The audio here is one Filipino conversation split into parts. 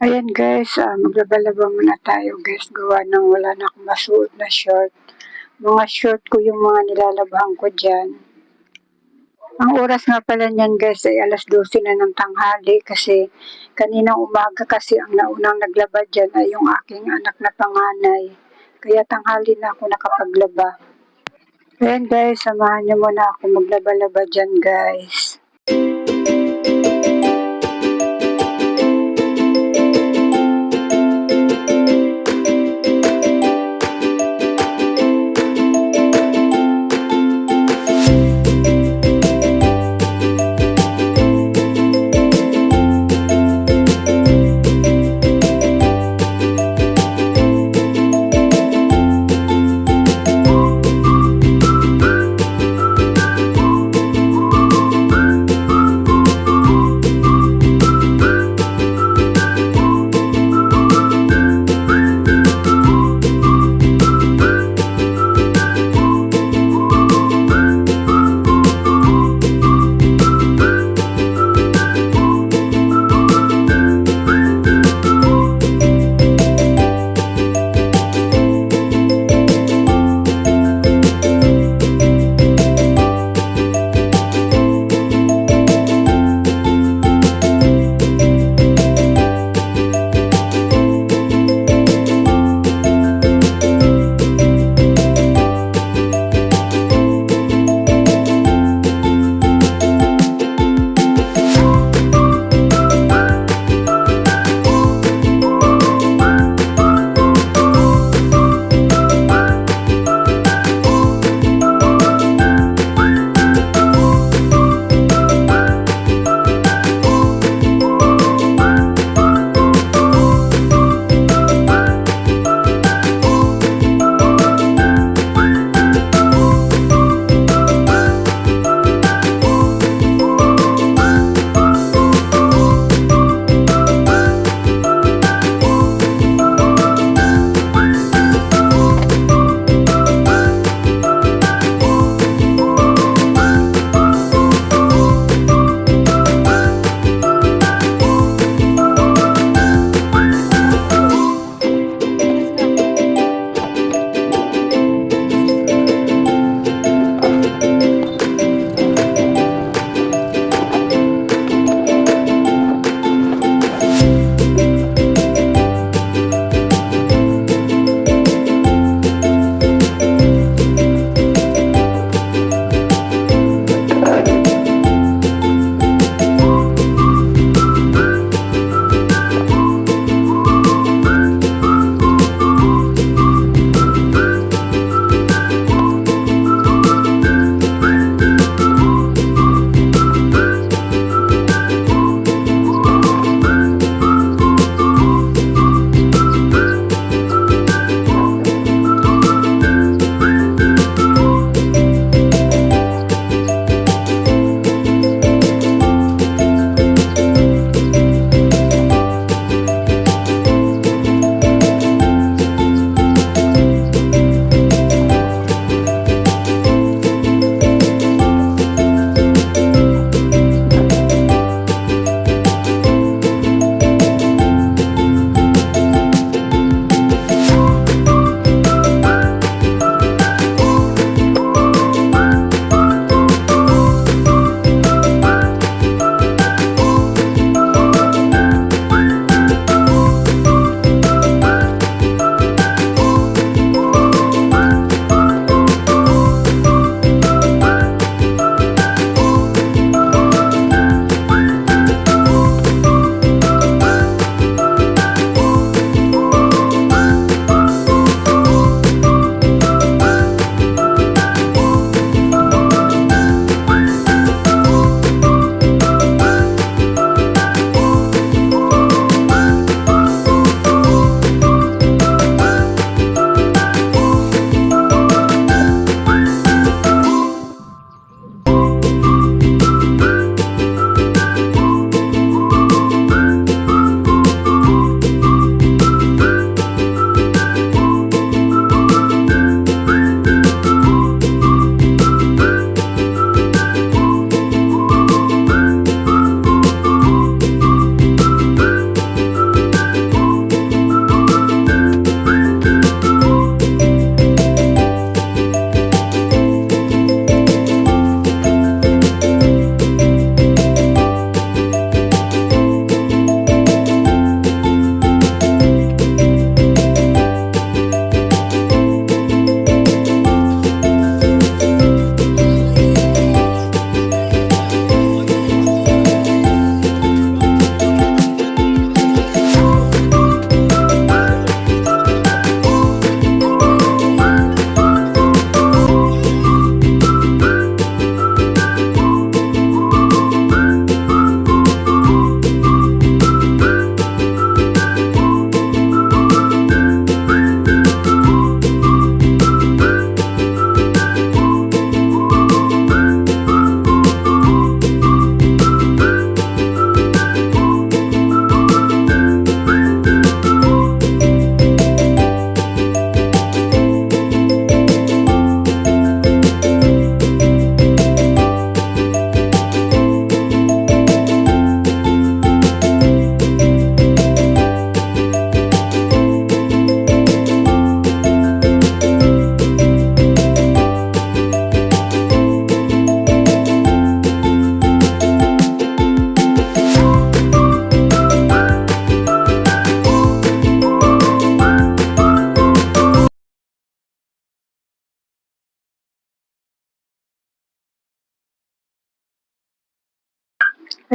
Ayan guys, maglaba-laba muna tayo guys, gawa ng wala na akong masuot na short. Mga short ko yung mga nilalabahan ko dyan. Ang oras nga pala niyan guys ay 12:00 na ng tanghali kasi kaninang umaga kasi ang naunang naglaba dyan ay yung aking anak na panganay. Kaya tanghali na ako nakapaglaba. Ayan guys, samahan niyo muna ako maglaba-laba dyan guys.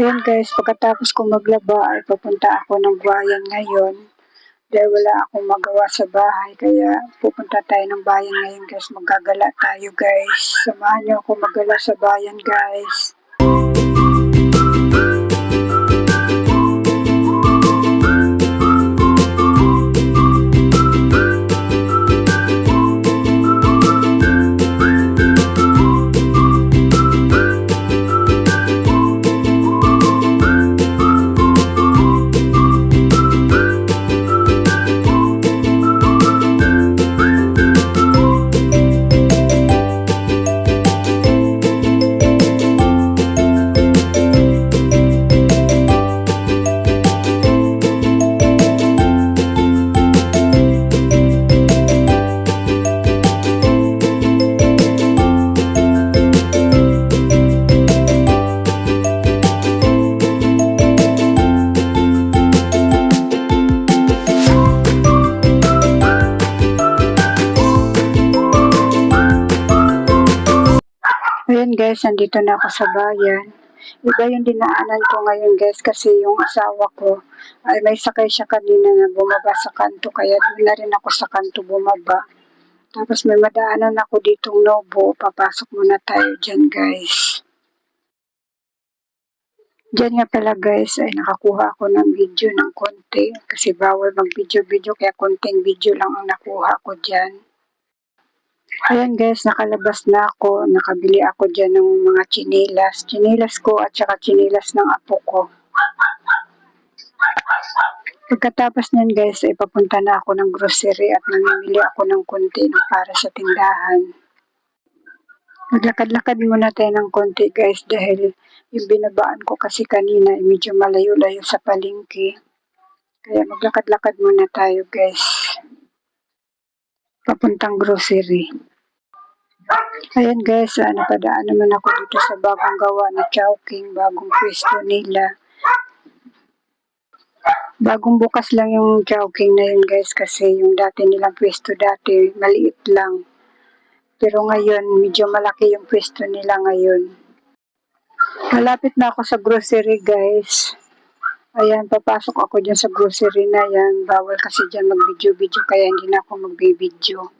Ayan guys, pagkatapos ko maglaba ay papunta ako ng bayan ngayon. Dahil wala akong magawa sa bahay, kaya pupunta tayo ng bayan ngayon guys. Maggagala tayo guys. Samahan niyo ako maggala sa bayan guys. Ayan guys, nandito na ako sa bayan. Iba yung dinaanan ko ngayon guys kasi yung asawa ko ay may sakay siya kanina na bumaba sa kanto, kaya doon na rin ako sa kanto bumaba. Tapos may madaanan ako ditong Nobo, papasok muna tayo dyan guys. Dyan nga pala guys ay nakakuha ako ng video ng konti kasi bawal mag video kaya konting video lang ang nakuha ko dyan. Ayan guys, nakalabas na ako. Nakabili ako dyan ng mga chinilas. Chinilas ko at saka chinilas ng apo ko. Pagkatapos nyan guys, ay papunta na ako ng grocery at namimili ako ng konti ng para sa tindahan. Maglakad-lakad muna tayo ng konti guys dahil yung binabaan ko kasi kanina ay medyo malayo-layo sa palengke. Kaya maglakad-lakad muna tayo guys. Papuntang grocery. Ayan guys, napadaan naman ako dito sa bagong gawa na Chowking, bagong pwesto nila. Bagong bukas lang yung Chowking na yun guys kasi yung dati nilang pwesto dati, maliit lang. Pero ngayon, medyo malaki yung pwesto nila ngayon. Malapit na ako sa grocery guys. Ayan, papasok ako dyan sa grocery na yan. Bawal kasi dyan mag-video kaya hindi na ako mag-video.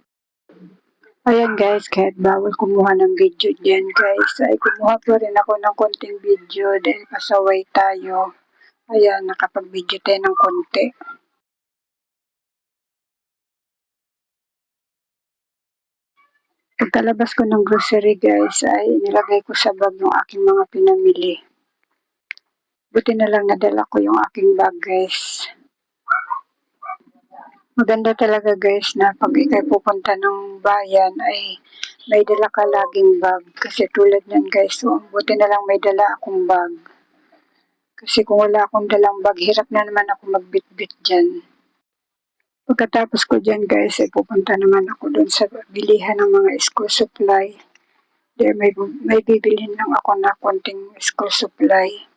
Ayan guys, kahit bawal kumuha ng video dyan guys, ay kumuha pa rin ako ng konting video dahil pasaway tayo. Ayan, nakapag-video tayo ng konti. Pagkalabas ko ng grocery guys, ay nilagay ko sa bag yung aking mga pinamili. Buti na lang nadala ko yung aking bag guys. Maganda talaga guys na pag ikay pupunta ng bayan ay may dala ka laging bag. Kasi tulad nyan guys, buti na lang may dala akong bag. Kasi kung wala akong dalang bag, hirap na naman ako magbitbit dyan. Pagkatapos ko dyan guys, ay pupunta naman ako doon sa bilihan ng mga school supply. There may bibilhin lang ako na konting school supply.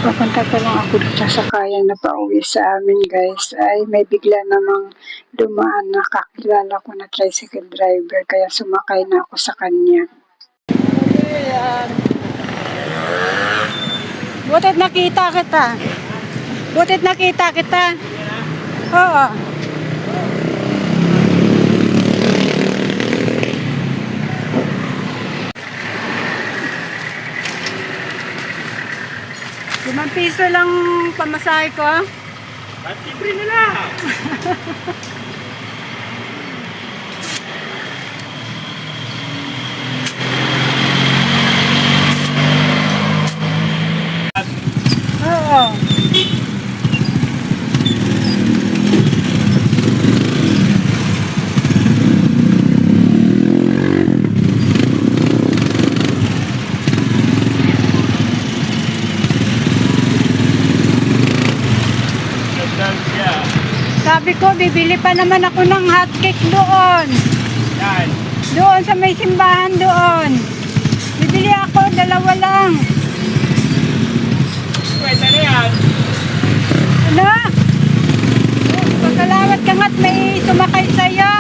Papunta pa lang ako dito sa sakayan na pauwi sa amin guys, ay may bigla namang dumaan na kakilala ko na tricycle driver kaya sumakay na ako sa kanya. Butit nakita kita. Butit nakita kita. Oo. ₱5 lang pamasahe ko. At libre na lang. Oo. Gandang siya. Sabi ko, bibili pa naman ako ng hotcake doon. Yan. Doon sa may simbahan doon. Bibili ako, 2 lang. Pwede na yan. Ano? Pagkalawat ka nga't may sumakay sa'yo.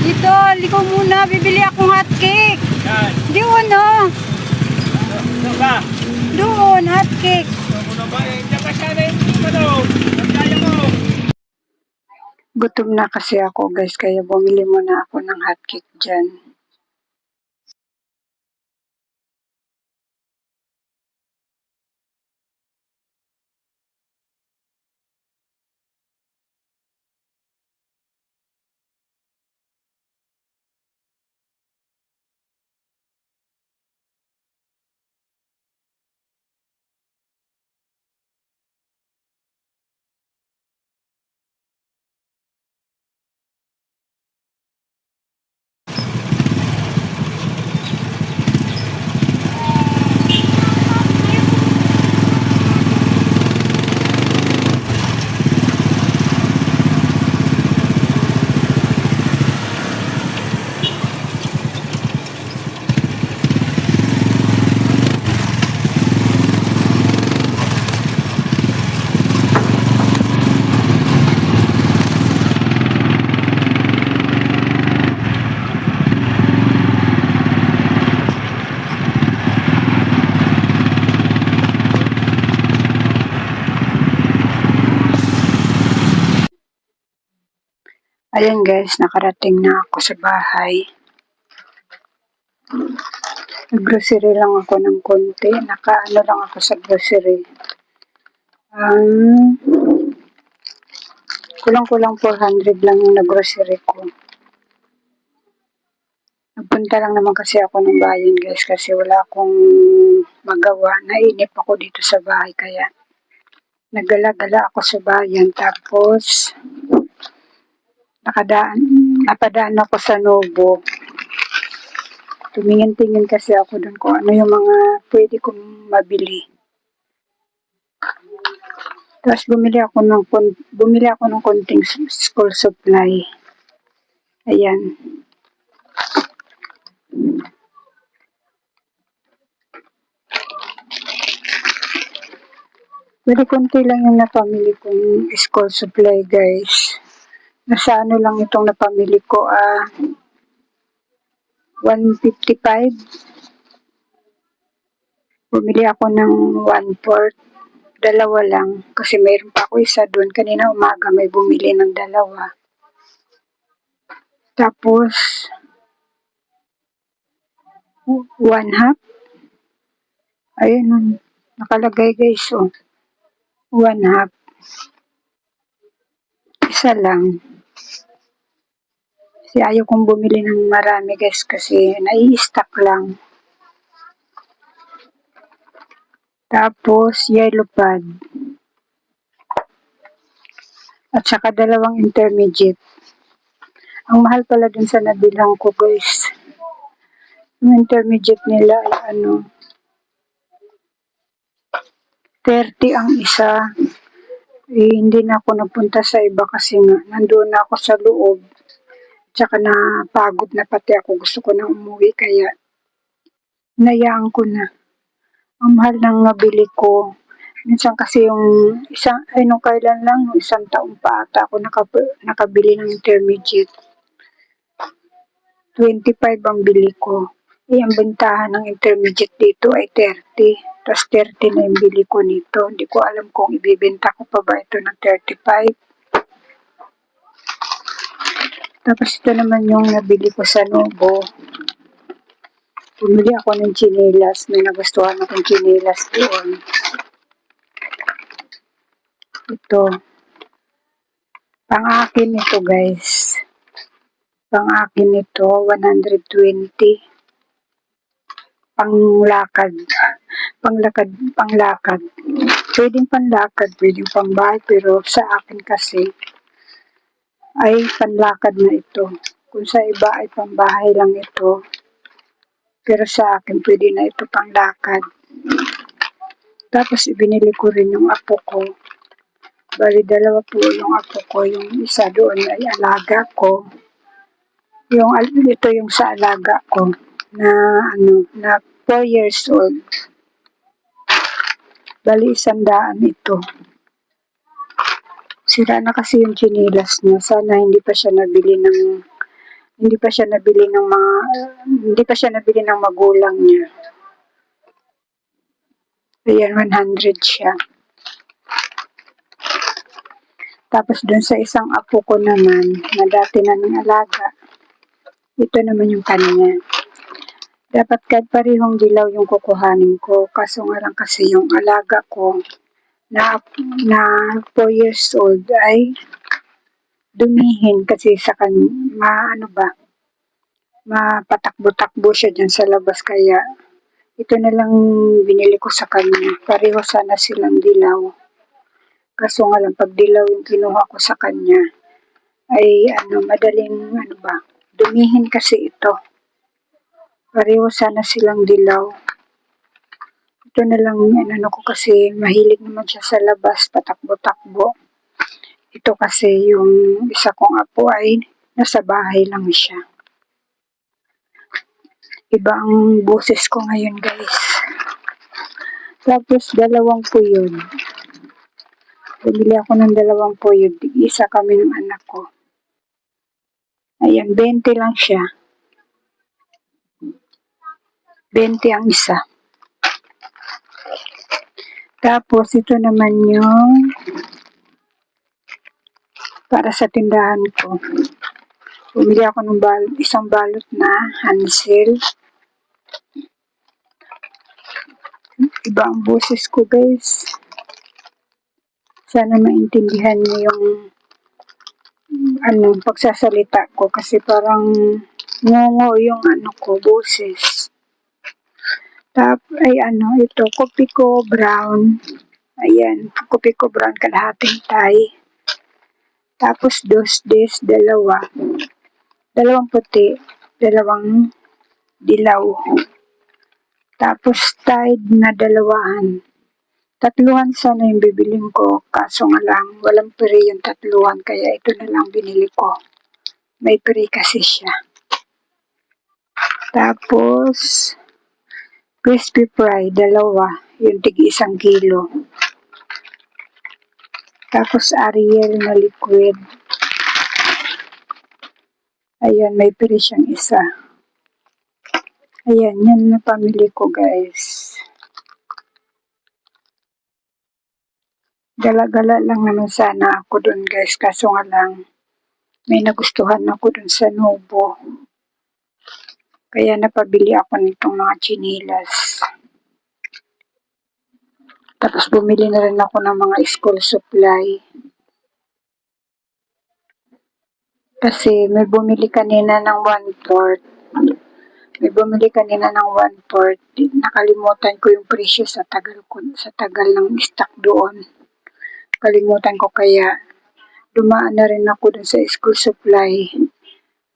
Dito, liko muna. Bibili akong hotcake. Yan. Doon, oh. Ano ba? Doon, hotcake. Ano ba? Diyan ka sana yung ano. Ang kaya mo. Gutom na kasi ako, guys, kaya bumili muna ako ng hotcake dyan. Ayan guys, nakarating na ako sa bahay. Grocery lang ako ng konti. Nakaano lang ako sa grocery. Kulang-kulang 400 lang yung nag-grocery ko. Nagpunta lang naman kasi ako ng bayan guys kasi wala akong magawa. Nainip ako dito sa bahay kaya nagala-gala ako sa bayan. Tapos napadaan ako sa Novo. Tumingin-tingin kasi ako dun kung ano yung mga pwede kong mabili. Tapos bumili ako ng konting school supply. Ayan. Pero konti lang yung napamili kong school supply guys. Nasa ano lang itong napamili ko, 155. Bumili ako ng 1/4. 2 lang. Kasi mayroon pa ako isa doon. Kanina umaga may bumili ng 2. Tapos, 1/2. Ayun, nakalagay guys, oh. 1/2. Isa lang. Kasi ayaw kong bumili ng marami guys kasi nai-stock lang. Tapos, yellow pad. At saka 2 intermediate. Ang mahal pala dun sa nabilang ko guys. Yung intermediate nila ay 30 ang isa. Hindi na ako napunta sa iba kasi nga nandoon na ako sa loob. Tsaka napagod na pati ako. Gusto ko na umuwi kaya nayaan ko na. Ang mahal ng nabili ko. Minsan kasi yung nung kailan lang, nung isang taon pa ata ako nakabili ng intermediate. 25 ang bili ko. Ang bentahan ng intermediate dito ay 30. Tapos 30 na yung bili ko nito. Hindi ko alam kung ibibenta ko pa ba ito ng 35. Tapos ito naman yung nabili ko sa Novo. Bumili ako ng chinelas. May nagustuhan akong chinelas doon. Ito. Pang-akin ito, guys. Pang-akin ito, 120. Panglakad. Panglakad. Pwedeng panlakad, pwedeng pambahay, pero sa akin kasi ay panlakad na ito. Kung sa iba ay pambahay lang ito, pero sa akin pwede na ito panglakad. Tapos ibinili ko rin yung apo ko. Bali, dalawa po yung apo ko. Yung isa doon ay alaga ko. Ito yung sa alaga ko na 4 years old. Bali, 100 ito. Sira na kasi yung chinilas niya. Sana hindi pa siya nabili ng magulang niya. Ayan, 100 siya. Tapos dun sa isang apo ko naman, na dati na ng alaga, ito naman yung kanya. Dapat kahit parehong dilaw yung kukuhanin ko. Kaso nga lang kasi yung alaga ko na 4 years old ay dumihin kasi sa kanya, mapatakbo-takbo siya dyan sa labas. Kaya ito na lang binili ko sa kanya. Pareho sana silang dilaw. Kaso nga lang pag dilaw yung kinuha ko sa kanya ay madaling dumihin kasi ito. Pareho sana silang dilaw. Ito na lang ko kasi mahilig naman siya sa labas, patakbo-takbo. Ito kasi yung isa kong apo ay nasa bahay lang siya. Iba ang boses ko ngayon, guys. Tapos 2 puyod. Bumili ako ng 2 puyod. Isa kami ng anak ko. Ayan, 20 lang siya. 20 ang isa. Tapos, ito naman yung para sa tindahan ko. Bumili ako ng isang balot na Hansel. Iba ang boses ko, guys. Sana maintindihan niyo yung pagsasalita ko kasi parang ngongo yung boses. Ito, kopi ko brown. Ayan, kopi ko brown, kalahating Thai. Tapos 2 dalawa. 2 puti, 2 dilaw. Tapos Tide na 2. 3 sana yung bibiling ko. Kaso nga lang, walang peri yung 3. Kaya ito na lang binili ko. May peri kasi siya. Tapos, crispy fry, 2. Yung tigi 1 kilo. Tapos Ariel na liquid. Ayan, may peri siyang isa. Ayan, yan na pamili ko, guys. Gala-gala lang naman sana ako dun, guys. Kaso nga lang, may nagustuhan ako dun sa Novo. Kaya napabili ako nitong mga chinilas. Tapos bumili na rin ako ng mga school supply. Kasi may bumili kanina ng 1/4. May bumili kanina ng 1/4. Nakalimutan ko yung presyo sa tagal ng stock doon. Kalimutan ko kaya dumaan na rin ako dun sa school supply.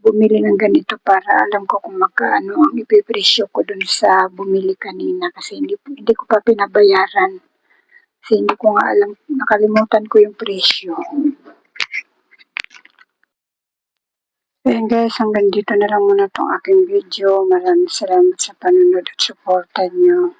Bumili ng ganito para alam ko kung magkano ang ipipresyo ko dun sa bumili kanina kasi hindi ko pa pinabayaran. Kasi hindi ko nga alam, nakalimutan ko yung presyo. Ayan, guys, hanggang dito na lang muna itong aking video. Maraming salamat sa panunod at suporta nyo.